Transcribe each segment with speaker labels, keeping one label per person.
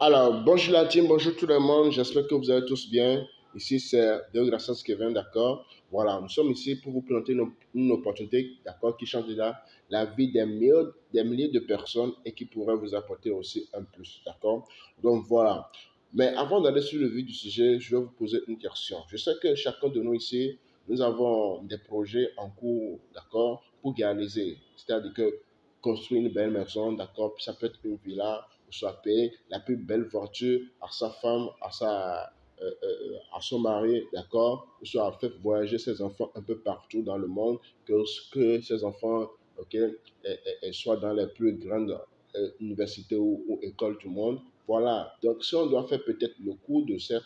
Speaker 1: Alors, bonjour la team, bonjour tout le monde, j'espère que vous allez tous bien. Ici, c'est De Gracias Kevin, d'accord? Voilà, nous sommes ici pour vous présenter une opportunité, d'accord, qui change la vie des milliers de personnes et qui pourrait vous apporter aussi un plus, d'accord? Donc, voilà. Mais avant d'aller sur le vif du sujet, je vais vous poser une question. Je sais que chacun de nous ici, nous avons des projets en cours, d'accord, pour réaliser. C'est-à-dire que construire une belle maison, d'accord, ça peut être une villa, soit payer la plus belle voiture à sa femme, à son mari, d'accord, soit faire voyager ses enfants un peu partout dans le monde, que ses enfants, ok, soient dans les plus grandes universités ou écoles du monde. Voilà, donc si on doit faire peut-être le coût de ces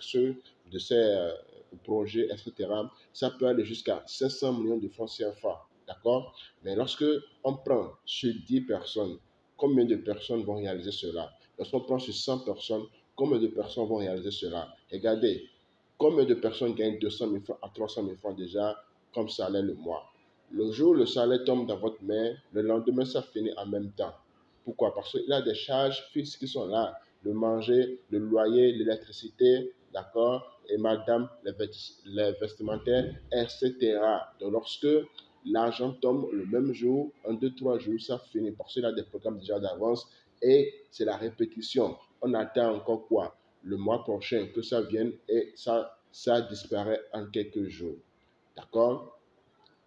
Speaker 1: projets, etc., ça peut aller jusqu'à 500 millions de francs CFA, d'accord? Mais lorsque on prend sur 10 personnes, combien de personnes vont réaliser cela? Lorsqu'on prend sur 100 personnes, combien de personnes vont réaliser cela? Regardez, combien de personnes gagnent 200 000 francs à 300 000 francs déjà comme salaire le mois? Le jour où le salaire tombe dans votre main, le lendemain, ça finit en même temps. Pourquoi? Parce qu'il y a des charges fixes qui sont là. Le manger, le loyer, l'électricité, d'accord? Et madame, les vestimentaires, etc. Donc, lorsque l'argent tombe le même jour, en 2, 3 jours, ça finit. Parce qu'il y a des programmes déjà d'avance et c'est la répétition. On attend encore quoi? Le mois prochain que ça vienne et ça disparaît en quelques jours. D'accord?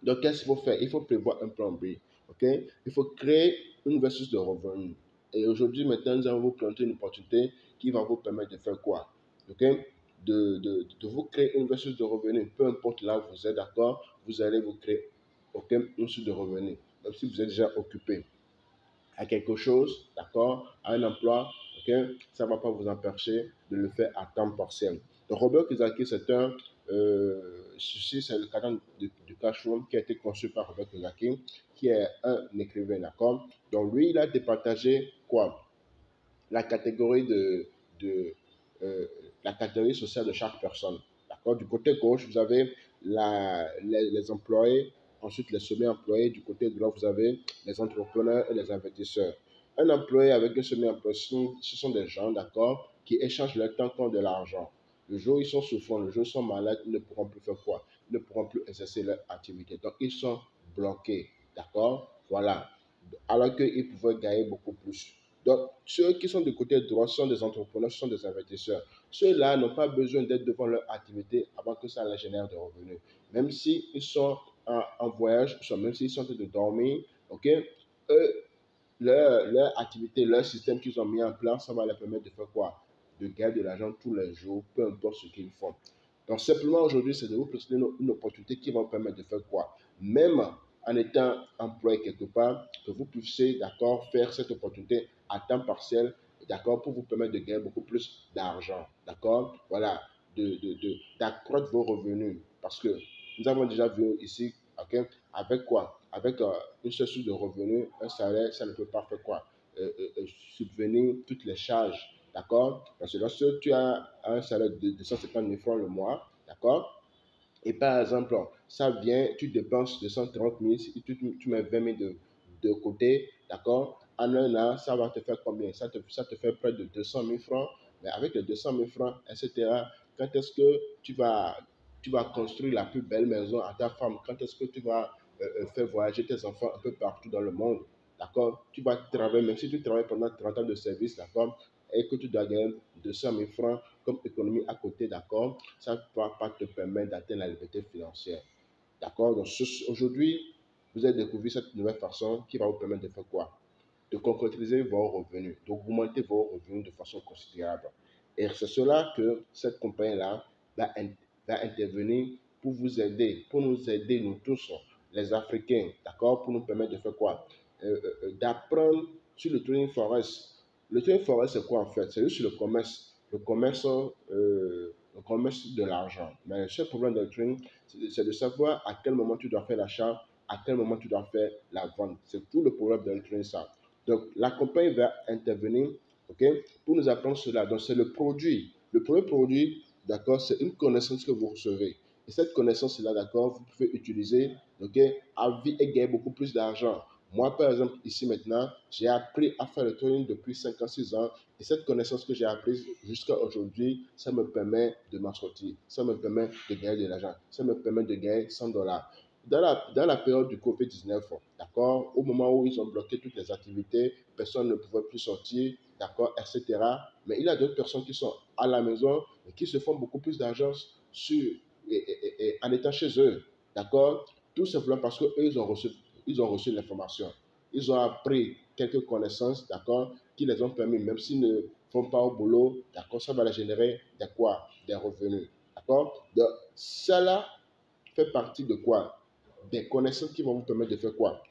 Speaker 1: Donc, qu'est-ce qu'il faut faire? Il faut prévoir un plan B. OK? Il faut créer une nouvelle source de revenus. Et aujourd'hui, maintenant, nous allons vous présenter une opportunité qui va vous permettre de faire quoi? OK? De vous créer une nouvelle source de revenus. Peu importe là où vous êtes, d'accord? Vous allez vous créer, OK, une source de revenus. Même si vous êtes déjà occupé à quelque chose, d'accord, à un emploi, ok, ça ne va pas vous empêcher de le faire à temps partiel. Donc, Robert Kiyosaki, ceci, c'est le cadre du cash flow qui a été conçu par Robert Kiyosaki, qui est un écrivain, d'accord. Donc, lui, il a départagé quoi? La catégorie de euh, la catégorie sociale de chaque personne. D'accord? Du côté gauche, vous avez les employés, ensuite les semi-employés. Du côté droit, vous avez les entrepreneurs et les investisseurs. Un employé avec un semi-employé, ce sont des gens, d'accord, qui échangent leur temps contre de l'argent. Le jour où ils sont souffrants, le jour où ils sont malades, ils ne pourront plus faire quoi? Ils ne pourront plus exercer leur activité. Donc, ils sont bloqués. D'accord? Voilà. Alors qu'ils pouvaient gagner beaucoup plus. Donc, ceux qui sont du côté droit sont des entrepreneurs, sont des investisseurs. Ceux-là n'ont pas besoin d'être devant leur activité avant que ça leur génère des revenus. Même s'ils sont en voyage, même s'ils sont en train de dormir, ok, eux, leur activité, leur système qu'ils ont mis en place, ça va leur permettre de faire quoi? De gagner de l'argent tous les jours, peu importe ce qu'ils font. Donc, simplement aujourd'hui, c'est de vous présenter une opportunité qui va vous permettre de faire quoi? Même en étant employé quelque part, que vous puissiez, d'accord, faire cette opportunité à temps partiel, d'accord, pour vous permettre de gagner beaucoup plus d'argent, d'accord? Voilà, d'accroître vos revenus. Parce que nous avons déjà vu ici, ok, avec quoi? Avec une seule source de revenus, un salaire, ça ne peut pas faire quoi? Subvenir toutes les charges, d'accord? Parce que lorsque tu as un salaire de 150 000 francs le mois, d'accord? Et par exemple, ça vient, tu dépenses 230 000, si tu mets 20 000 de côté, d'accord? En un an, ça va te faire combien? Ça te fait près de 200 000 francs. Mais avec les 200 000 francs, etc., quand est-ce que tu vas construire la plus belle maison à ta femme? Quand est-ce que tu vas faire voyager tes enfants un peu partout dans le monde? D'accord? Tu vas travailler, même si tu travailles pendant 30 ans de service, d'accord? Et que tu dois gagner 200 000 francs comme économie à côté, d'accord? Ça ne va pas te permettre d'atteindre la liberté financière. D'accord? Donc aujourd'hui, vous avez découvert cette nouvelle façon qui va vous permettre de faire quoi? De concrétiser vos revenus, d'augmenter vos revenus de façon considérable. Et c'est cela que cette compagnie-là va intervenir pour vous aider, pour nous aider, nous tous, les Africains, d'accord? Pour nous permettre de faire quoi? D'apprendre sur le trading forex. Le trading forex, c'est quoi en fait? C'est juste le commerce de l'argent. Mais le seul problème de trading, c'est de savoir à quel moment tu dois faire l'achat, à quel moment tu dois faire la vente. C'est tout le problème de trading, ça. Donc, la compagnie va intervenir, ok, pour nous apprendre cela. Donc, c'est le produit. Le premier produit, d'accord, c'est une connaissance que vous recevez. Et cette connaissance-là, d'accord, vous pouvez utiliser, ok, à vie et gagner beaucoup plus d'argent. Moi, par exemple, ici maintenant, j'ai appris à faire le trading depuis 5 ans, 6 ans. Et cette connaissance que j'ai apprise jusqu'à aujourd'hui, ça me permet de m'en sortir. Ça me permet de gagner de l'argent. Ça me permet de gagner 100 dollars. Dans la période du Covid-19, d'accord, au moment où ils ont bloqué toutes les activités, personne ne pouvait plus sortir, d'accord, etc. Mais il y a d'autres personnes qui sont à la maison et qui se font beaucoup plus d'argent en étant chez eux, d'accord. Tout simplement parce qu'eux, ils ont reçu l'information. Ils ont appris quelques connaissances, d'accord, qui les ont permis, même s'ils ne font pas au boulot, d'accord, ça va les générer des quoi? Des revenus, d'accord. Donc, cela fait partie de quoi? Des connaissances qui vont vous permettre de faire quoi?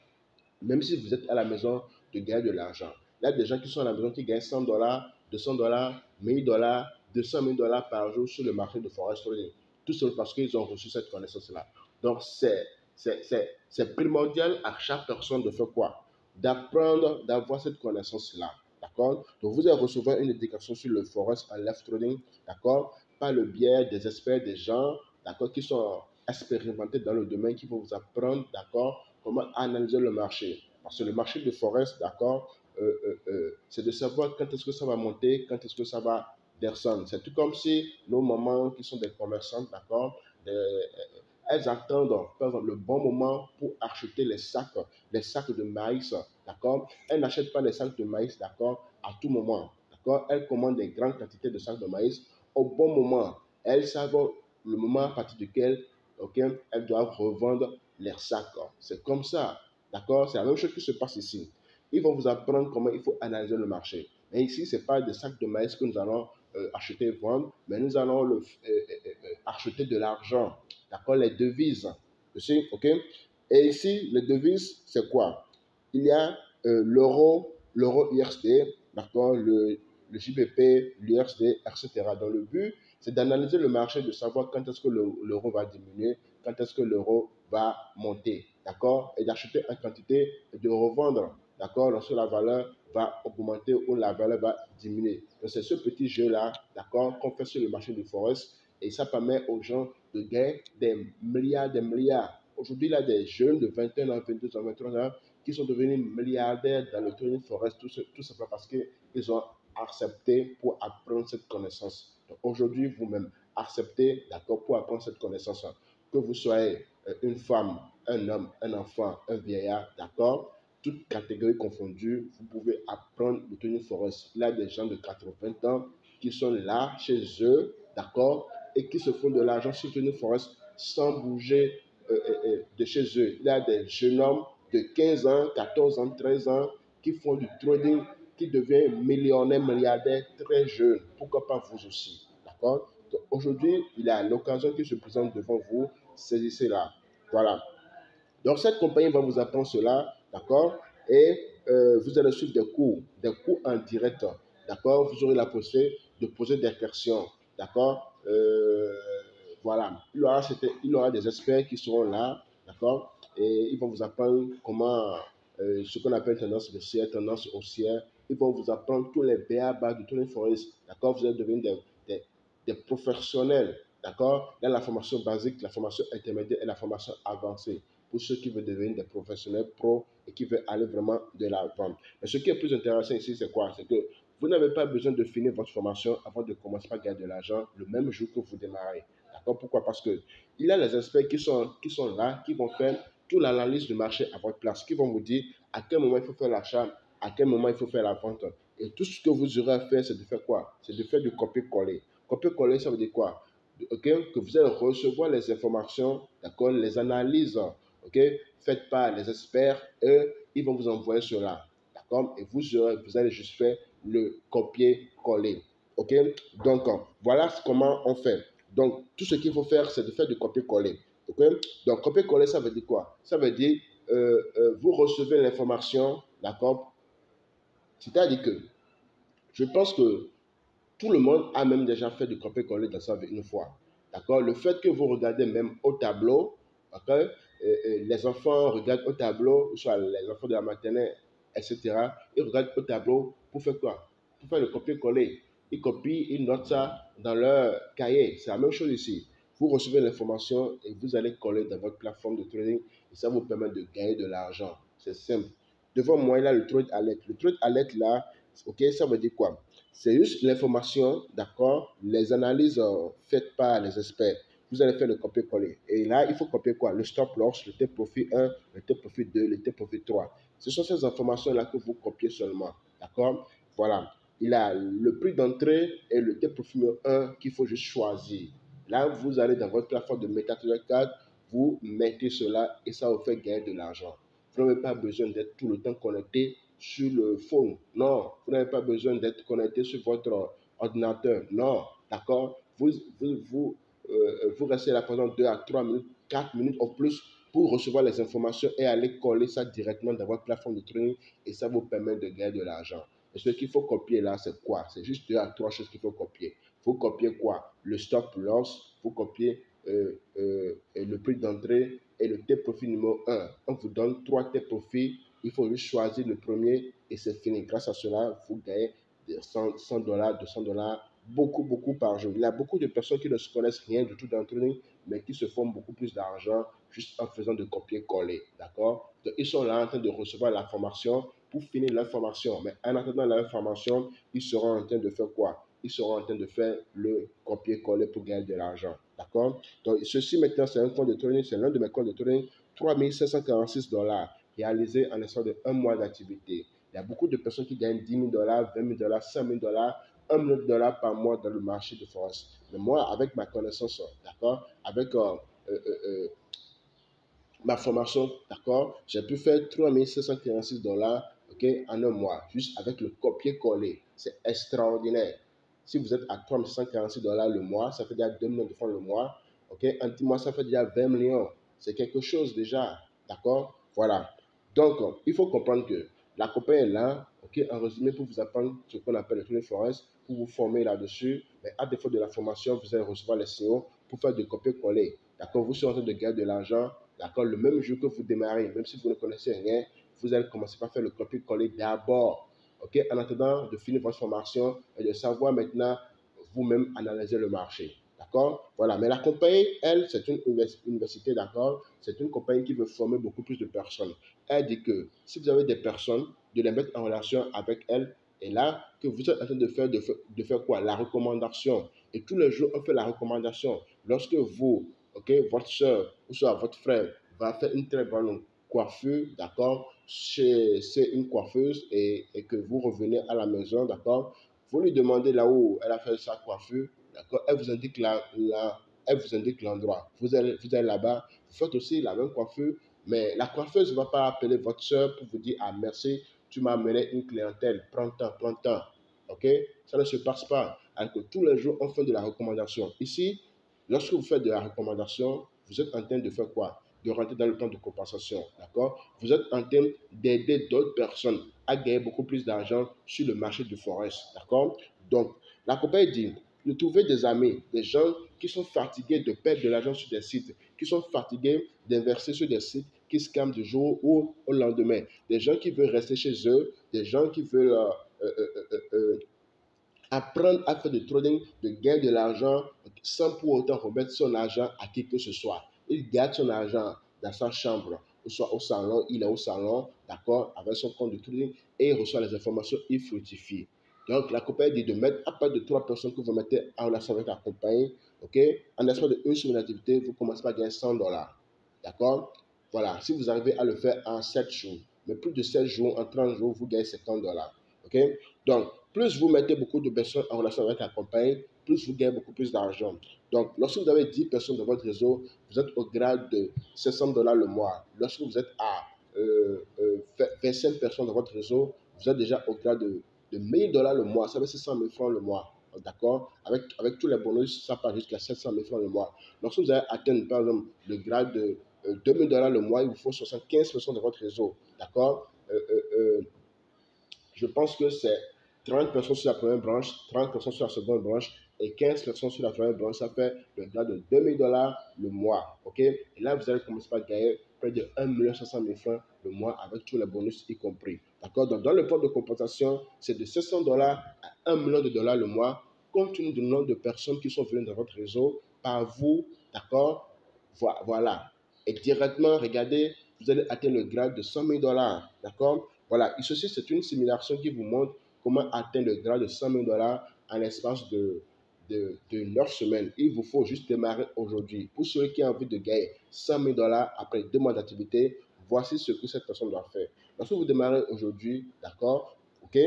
Speaker 1: Même si vous êtes à la maison, de gagner de l'argent. Il y a des gens qui sont à la maison qui gagnent 100 dollars, 200 dollars, 1000 dollars, 200 000 dollars par jour sur le marché de forex trading. Tout seul parce qu'ils ont reçu cette connaissance-là. Donc, c'est primordial à chaque personne de faire quoi? D'apprendre, d'avoir cette connaissance-là. D'accord? Donc, vous allez recevoir une éducation sur le forex en live trading. D'accord? Par le biais des experts, des gens, d'accord, qui sont expérimentés dans le domaine, qui vont vous apprendre, d'accord, comment analyser le marché. Parce que le marché de forex, d'accord, c'est de savoir quand est-ce que ça va monter, quand est-ce que ça va descendre. C'est tout comme si nos mamans qui sont des commerçantes, d'accord, elles attendent, par exemple, le bon moment pour acheter les sacs de maïs, d'accord. Elles n'achètent pas les sacs de maïs, d'accord, à tout moment, d'accord. Elles commandent des grandes quantités de sacs de maïs au bon moment. Elles savent le moment à partir duquel, ok, elles doivent revendre leurs sacs. C'est comme ça, d'accord. C'est la même chose qui se passe ici. Ils vont vous apprendre comment il faut analyser le marché. Mais ici, ce n'est pas des sacs de maïs que nous allons acheter et vendre, mais nous allons acheter de l'argent, d'accord, les devises. Aussi, ok. Et ici, les devises, c'est quoi? Il y a l'euro USD, d'accord, le JBP, l'USD, etc. Donc, le but, c'est d'analyser le marché, de savoir quand est-ce que l'euro va diminuer, quand est-ce que l'euro va monter, d'accord, et d'acheter en quantité et de revendre, d'accord, lorsque la valeur va augmenter ou la valeur va diminuer. Donc, c'est ce petit jeu-là, d'accord, qu'on fait sur le marché du forex et ça permet aux gens de gagner des milliards, des milliards. Aujourd'hui, il y a des jeunes de 21 ans, 22 ans, 23 ans qui sont devenus milliardaires dans le trading forex, tout simplement parce qu'ils ont accepté pour apprendre cette connaissance. Donc aujourd'hui, vous-même, acceptez, d'accord, pour apprendre cette connaissance. Que vous soyez une femme, un homme, un enfant, un vieillard, d'accord, toutes catégories confondues, vous pouvez apprendre le trading forex. Il y a des gens de 80 ans qui sont là, chez eux, d'accord, et qui se font de l'argent sur le trading forex sans bouger de chez eux. Il y a des jeunes hommes de 15 ans, 14 ans, 13 ans qui font du trading, qui deviennent millionnaires, milliardaires très jeunes. Pourquoi pas vous aussi? D'accord? Donc aujourd'hui, il y a l'occasion qui se présente devant vous. Saisissez-la. Voilà. Donc cette compagnie va vous apprendre cela. D'accord? Et vous allez suivre des cours en direct. D'accord? Vous aurez la possibilité de poser des questions. D'accord? Voilà. Il y aura des experts qui seront là. D'accord? Et ils vont vous apprendre comment, ce qu'on appelle tendance baissière, tendance haussière. Ils vont vous apprendre tous les b.a.-ba du trading forex. D'accord? Vous allez devenir des professionnels. D'accord? Dans la formation basique, la formation intermédiaire et la formation avancée. Pour ceux qui veulent devenir des professionnels pro et qui veulent aller vraiment de l'avant. Mais ce qui est plus intéressant ici, c'est quoi? C'est que vous n'avez pas besoin de finir votre formation avant de commencer à gagner de l'argent le même jour que vous démarrez. D'accord? Pourquoi? Parce que il y a les experts qui sont là, qui vont faire toute l'analyse du marché à votre place, qui vont vous dire à quel moment il faut faire l'achat, à quel moment il faut faire la vente. Et tout ce que vous aurez à faire, c'est de faire quoi? C'est de faire du copier-coller. Copier-coller, ça veut dire quoi? Okay? Que vous allez recevoir les informations, d'accord, les analyses, ok, faites par les experts, eux, ils vont vous envoyer cela, d'accord, et vous allez juste faire le copier-coller, ok. Donc, voilà comment on fait. Donc, tout ce qu'il faut faire, c'est de faire du copier-coller, ok. Donc, copier-coller, ça veut dire quoi? Ça veut dire, vous recevez l'information, d'accord, c'est-à-dire que je pense que tout le monde a même déjà fait du copier-coller dans sa vie une fois. D'accord? Le fait que vous regardez même au tableau, okay, les enfants regardent au tableau, soit les enfants de la maternelle, etc. Ils regardent au tableau pour faire quoi? Pour faire le copier-coller. Ils copient, ils notent ça dans leur cahier. C'est la même chose ici. Vous recevez l'information et vous allez coller dans votre plateforme de trading et ça vous permet de gagner de l'argent. C'est simple. devant moi, il y a le trade alert. Le trade alert là, ok, ça veut dire quoi? C'est juste l'information, d'accord, les analyses faites par les experts. Vous allez faire le copier-coller. Et là, il faut copier quoi? Le stop loss, le take profit 1, le take profit 2, le take profit 3. Ce sont ces informations-là que vous copiez seulement. D'accord? Voilà. Il a le prix d'entrée et le take profit 1 qu'il faut juste choisir. Là, vous allez dans votre plateforme de MetaTrader 4, vous mettez cela et ça vous fait gagner de l'argent. Vous n'avez pas besoin d'être tout le temps connecté sur le phone. Non, vous n'avez pas besoin d'être connecté sur votre ordinateur. Non, d'accord? Vous restez là pendant 2 à 3 minutes, 4 minutes ou plus pour recevoir les informations et aller coller ça directement dans votre plateforme de trading et ça vous permet de gagner de l'argent. Et ce qu'il faut copier là, c'est quoi? C'est juste 2 à 3 choses qu'il faut copier. Vous copiez quoi? Le stop loss, vous copiez le prix d'entrée et le take profit numéro 1. On vous donne 3 take profits, il faut juste choisir le premier et c'est fini. Grâce à cela, vous gagnez $100, $200, beaucoup par jour. Il y a beaucoup de personnes qui ne se connaissent rien du tout dans le trading, mais qui se font beaucoup plus d'argent juste en faisant de copier-coller. D'accord? Donc, ils sont là en train de recevoir la formation pour finir leur formation. Mais en attendant leur formation, ils seront en train de faire quoi? Ils seront en train de faire le copier-coller pour gagner de l'argent. D'accord? Donc, ceci maintenant, c'est un compte de trading, c'est l'un de mes comptes de trading, $3 746 réalisés en l'espace de un mois d'activité. Il y a beaucoup de personnes qui gagnent $10 000, $20 000, $5 000, $1 million par mois dans le marché de Forex. Mais moi, avec ma connaissance, d'accord, avec ma formation, d'accord, j'ai pu faire $3 746 ok, en un mois, juste avec le copier-coller. C'est extraordinaire. Si vous êtes à $3 le mois, ça fait déjà 2 millions de francs le mois. Ok, en 10 mois, ça fait déjà 20 millions. C'est quelque chose déjà. D'accord? Voilà. Donc, il faut comprendre que la compagnie est là, ok, en résumé, pour vous apprendre ce qu'on appelle le trading forex, pour vous former là-dessus. Mais à défaut de la formation, vous allez recevoir les signaux pour faire de copier-coller. D'accord? Vous serez en train de gagner de l'argent. D'accord? Le même jour que vous démarrez, même si vous ne connaissez rien, vous allez commencer par faire le copier-coller d'abord. Ok? En attendant de finir votre formation et de savoir maintenant vous-même analyser le marché. D'accord? Voilà. Mais la compagnie, elle, c'est une université, d'accord? C'est une compagnie qui veut former beaucoup plus de personnes. Elle dit que si vous avez des personnes, de les mettre en relation avec elle, et là, que vous êtes en train de faire quoi? La recommandation. Et tous les jours, on fait la recommandation. Lorsque vous, ok, votre soeur ou soit votre frère va faire une très bonne coiffure, d'accord, c'est une coiffeuse et que vous revenez à la maison, d'accord, vous lui demandez là où elle a fait sa coiffure, d'accord, elle vous indique elle vous indique l'endroit. Vous allez là-bas, vous faites aussi la même coiffure, mais la coiffeuse ne va pas appeler votre soeur pour vous dire, ah merci, tu m'as amené une clientèle, prends le temps. Ok? Ça ne se passe pas. Alors que tous les jours, on fait de la recommandation. Ici, lorsque vous faites de la recommandation, vous êtes en train de faire quoi? De rentrer dans le plan de compensation. D'accord? Vous êtes en train d'aider d'autres personnes à gagner beaucoup plus d'argent sur le marché du forex. D'accord? Donc, la compagnie dit de trouver des amis, des gens qui sont fatigués de perdre de l'argent sur des sites, qui sont fatigués d'inverser sur des sites qui scamment du jour au lendemain, des gens qui veulent rester chez eux, des gens qui veulent apprendre à faire du trading, de gagner de l'argent sans pour autant remettre son argent à qui que ce soit. Il garde son argent dans sa chambre, ou soit au salon, il est au salon, d'accord, avec son compte de trading et il reçoit les informations, il fructifie. Donc, la compagnie dit de mettre à part de 3 personnes que vous mettez en relation avec la compagnie, ok, en espace de une semaine d'activité, vous commencez par gagner $100. D'accord? Voilà, si vous arrivez à le faire en 7 jours, mais plus de 7 jours, en 30 jours, vous gagnez $50. Ok? Donc, plus vous mettez beaucoup de personnes en relation avec la compagnie, plus vous gagnez beaucoup plus d'argent. Donc, lorsque vous avez 10 personnes dans votre réseau, vous êtes au grade de $700 le mois. Lorsque vous êtes à 25 personnes dans votre réseau, vous êtes déjà au grade de $1000 le mois. Ça fait 600 000 francs le mois. D'accord? Avec tous les bonus, ça part jusqu'à 700 000 francs le mois. Lorsque vous avez atteint, par exemple, le grade de $2000 le mois, il vous faut 75 personnes dans votre réseau. D'accord? Je pense que c'est 30 personnes sur la première branche, 30 personnes sur la seconde branche et 15 personnes sur la troisième branche. Ça fait le grade de $2000 le mois. OK? Et là, vous allez commencer par gagner près de 1 500 000 francs le mois avec tous les bonus y compris. D'accord? Donc, dans le plan de compensation, c'est de $700 à $1 million le mois, compte tenu du nombre de personnes qui sont venues dans votre réseau par vous. D'accord? Voilà. Et directement, regardez, vous allez atteindre le grade de $100 000. D'accord? Voilà, et ceci, c'est une simulation qui vous montre comment atteindre le grade de 100 000 dollars en l'espace de 9 semaines. Il vous faut juste démarrer aujourd'hui. Pour ceux qui ont envie de gagner 100 000 dollars après 2 mois d'activité, voici ce que cette personne doit faire. Lorsque vous démarrez aujourd'hui, d'accord, ok,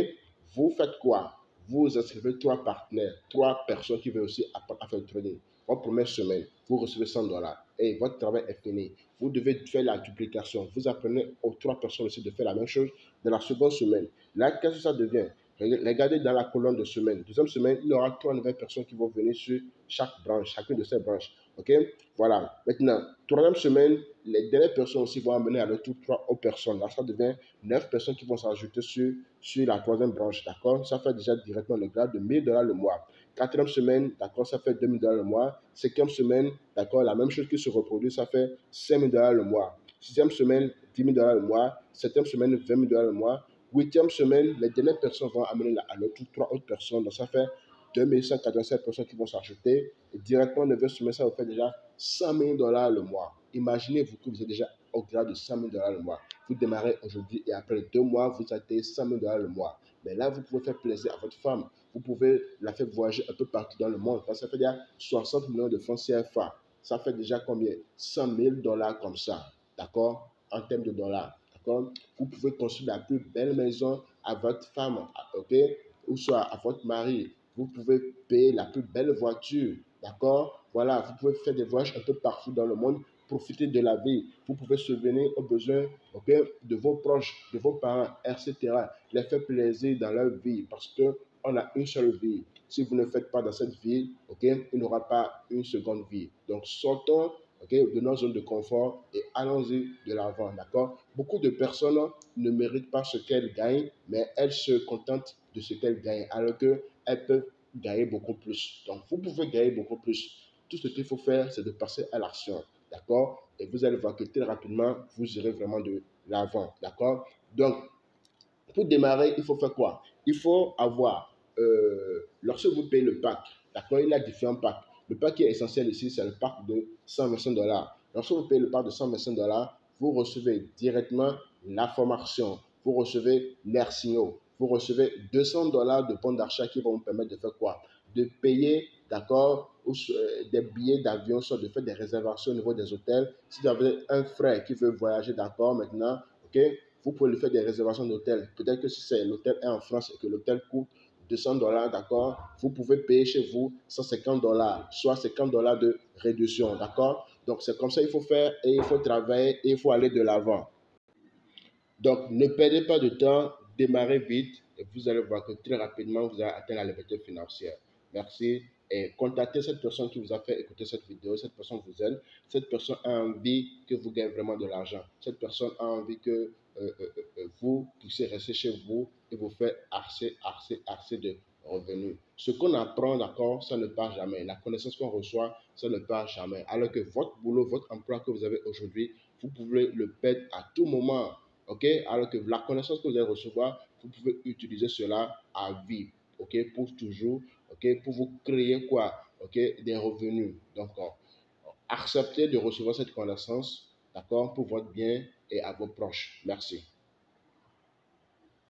Speaker 1: vous faites quoi? Vous inscrivez 3 partenaires, 3 personnes qui veulent aussi apprendre à faire le trading. Votre première semaine, vous recevez 100 dollars et votre travail est fini. Vous devez faire la duplication. Vous apprenez aux 3 personnes aussi de faire la même chose dans la seconde semaine. Là, qu'est-ce que ça devient? Regardez dans la colonne de semaine. Deuxième semaine, il y aura 3 nouvelles personnes qui vont venir sur chaque branche, chacune de ces branches. OK? Voilà. Maintenant, troisième semaine, les dernières personnes aussi vont amener à leur tour 3 autres personnes. Là, ça devient 9 personnes qui vont s'ajouter sur la troisième branche. D'accord? Ça fait déjà directement le grade de 1000 dollars le mois. Quatrième semaine, d'accord, ça fait 2000 dollars le mois. Cinquième semaine, d'accord, la même chose qui se reproduit, ça fait 5000 dollars le mois. Sixième semaine, 10 000 dollars le mois. Septième semaine, 20 000 dollars le mois. Huitième semaine, les dernières personnes vont amener à leur tour 3 autres personnes. Donc, ça fait 2187 personnes qui vont s'ajouter. Et directement, le 9e semaine, ça vous fait déjà 100 000 dollars le mois. Imaginez-vous que vous êtes déjà au grade de 100 000 dollars le mois. Vous démarrez aujourd'hui et après 2 mois, vous atteignez 100 000 dollars le mois. Mais là, vous pouvez faire plaisir à votre femme. Vous pouvez la faire voyager un peu partout dans le monde. Parce que ça fait déjà 60 millions de francs CFA. Ça fait déjà combien? 100 000 dollars comme ça. D'accord? En termes de dollars. D'accord? Vous pouvez construire la plus belle maison à votre femme. OK? Ou soit à votre mari. Vous pouvez payer la plus belle voiture. D'accord? Voilà. Vous pouvez faire des voyages un peu partout dans le monde. Profiter de la vie. Vous pouvez subvenir aux besoins, okay, de vos proches, de vos parents, etc. Les faire plaisir dans leur vie parce qu'on a une seule vie. Si vous ne faites pas dans cette vie, okay, il n'y aura pas une seconde vie. Donc, sortons, okay, de nos zones de confort et allons-y de l'avant. D'accord? Beaucoup de personnes ne méritent pas ce qu'elles gagnent, mais elles se contentent de ce qu'elles gagnent alors qu'elles peuvent gagner beaucoup plus. Donc, vous pouvez gagner beaucoup plus. Tout ce qu'il faut faire, c'est de passer à l'action. D'accord? Et vous allez voir que très rapidement, vous irez vraiment de l'avant. D'accord? Donc, pour démarrer, il faut faire quoi? Il faut avoir, lorsque vous payez le pack, d'accord? Il y a différents packs. Le pack qui est essentiel ici, c'est le pack de 125 dollars. Lorsque vous payez le pack de 125 dollars, vous recevez directement la formation, vous recevez l'air signaux, vous recevez 200 dollars de bons d'achat qui vont vous permettre de faire quoi? De payer, d'accord, des billets d'avion, soit de faire des réservations au niveau des hôtels. Si vous avez un frère qui veut voyager, d'accord, maintenant, ok, vous pouvez lui faire des réservations d'hôtel. Peut-être que si c'est l'hôtel est en France et que l'hôtel coûte 200 dollars, d'accord, vous pouvez payer chez vous 150 dollars, soit 50 dollars de réduction, d'accord. Donc, c'est comme ça qu'il faut faire et il faut travailler et il faut aller de l'avant. Donc, ne perdez pas de temps, démarrez vite et vous allez voir que très rapidement, vous allez atteindre la liberté financière. Merci et contactez cette personne qui vous a fait écouter cette vidéo. Cette personne vous aide. Cette personne a envie que vous gagnez vraiment de l'argent. Cette personne a envie que vous puissiez rester chez vous et vous faire assez de revenus. Ce qu'on apprend, d'accord, ça ne part jamais. La connaissance qu'on reçoit, ça ne part jamais. Alors que votre boulot, votre emploi que vous avez aujourd'hui, vous pouvez le perdre à tout moment. OK? Alors que la connaissance que vous allez recevoir, vous pouvez utiliser cela à vie. OK? Pour toujours. OK? Pour vous créer quoi? OK? Des revenus. Donc, acceptez de recevoir cette connaissance, d'accord? Pour votre bien et à vos proches. Merci.